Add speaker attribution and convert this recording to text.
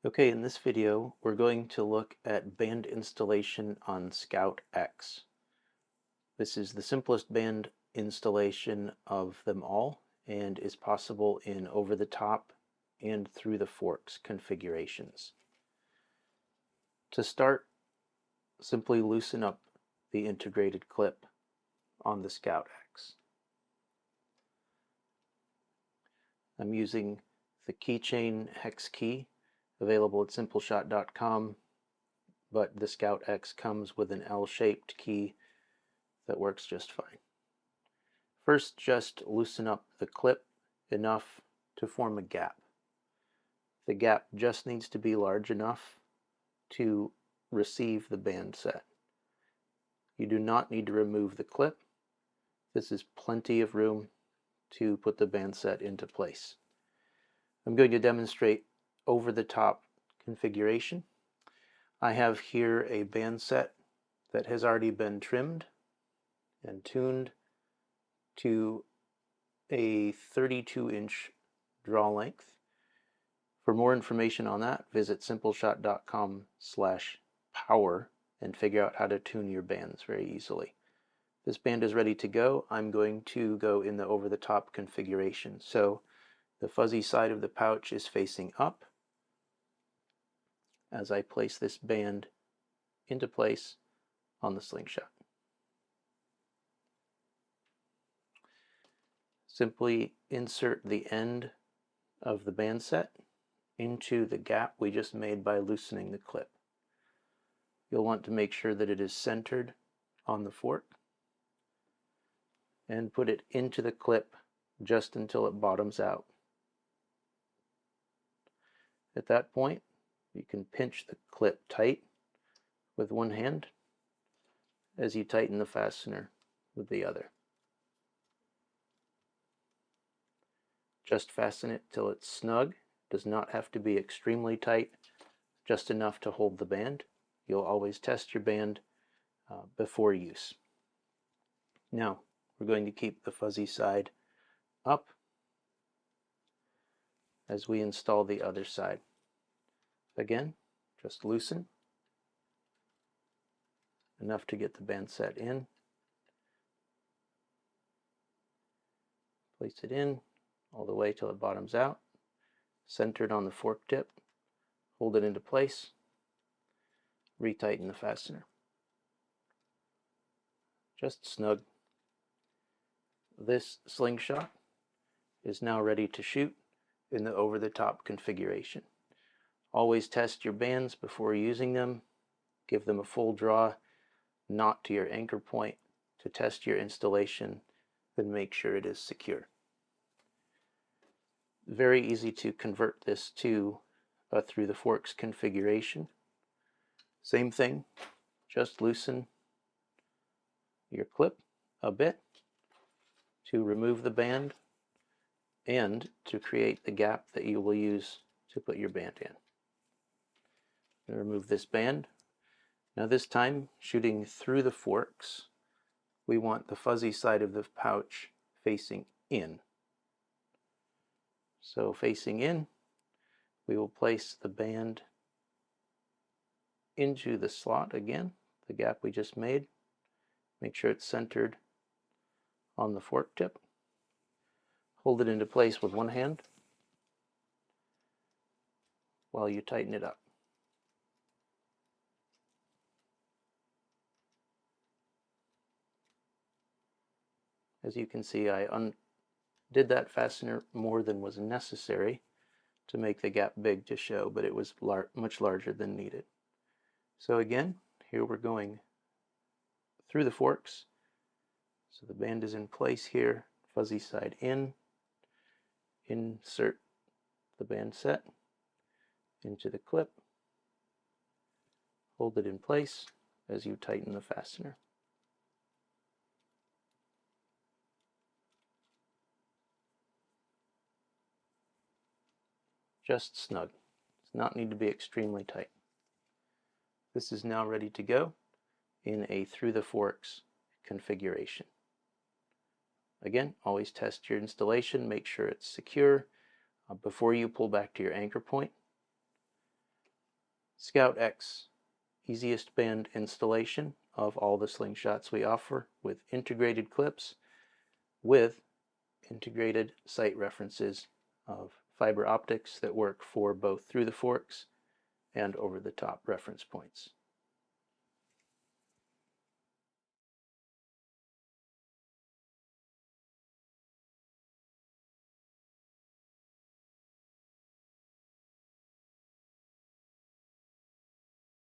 Speaker 1: Okay, in this video, we're going to look at band installation on Scout X. This is the simplest band installation of them all and is possible in over-the-top and through the forks configurations. To start, simply loosen up the integrated clip on the Scout X. I'm using the keychain hex key available at simpleshot.com, but the Scout X comes with an L-shaped key that works just fine. First, just loosen up the clip enough to form a gap. The gap just needs to be large enough to receive the band set. You do not need to remove the clip. This is plenty of room to put the band set into place. I'm going to demonstrate over-the-top configuration. I have here a band set that has already been trimmed and tuned to a 32-inch draw length. For more information on that, visit simpleshot.com/power and figure out how to tune your bands very easily. This band is ready to go. I'm going to go in the over-the-top configuration. So the fuzzy side of the pouch is facing up. As I place this band into place on the slingshot. Simply insert the end of the band set into the gap we just made by loosening the clip. You'll want to make sure that it is centered on the fork and put it into the clip just until it bottoms out. At that point, you can pinch the clip tight with one hand as you tighten the fastener with the other. Just fasten it till it's snug. It does not have to be extremely tight, just enough to hold the band. You'll always test your band before use. Now, we're going to keep the fuzzy side up as we install the other side. Again, just loosen enough to get the band set in. Place it in all the way till it bottoms out, centered on the fork tip. Hold it into place. Retighten the fastener. Just snug. This slingshot is now ready to shoot in the over-the-top configuration. Always test your bands before using them. Give them a full draw, knot to your anchor point to test your installation, then make sure it is secure. Very easy to convert this to a through the forks configuration. Same thing, just loosen your clip a bit to remove the band and to create the gap that you will use to put your band in. Remove this band. Now this time, shooting through the forks, we want the fuzzy side of the pouch facing in. So facing in, we will place the band into the slot again, the gap we just made. Make sure it's centered on the fork tip. Hold it into place with one hand while you tighten it up. As you can see, I undid that fastener more than was necessary to make the gap big to show, but it was much larger than needed. So again, here we're going through the forks. So the band is in place here, fuzzy side in. Insert the band set into the clip. Hold it in place as you tighten the fastener. Just snug. Does not need to be extremely tight. This is now ready to go in a through the forks configuration. Again, always test your installation, make sure it's secure before you pull back to your anchor point. Scout X, easiest band installation of all the slingshots we offer, with integrated clips, with integrated site references of fiber optics that work for both through the forks and over the top reference points.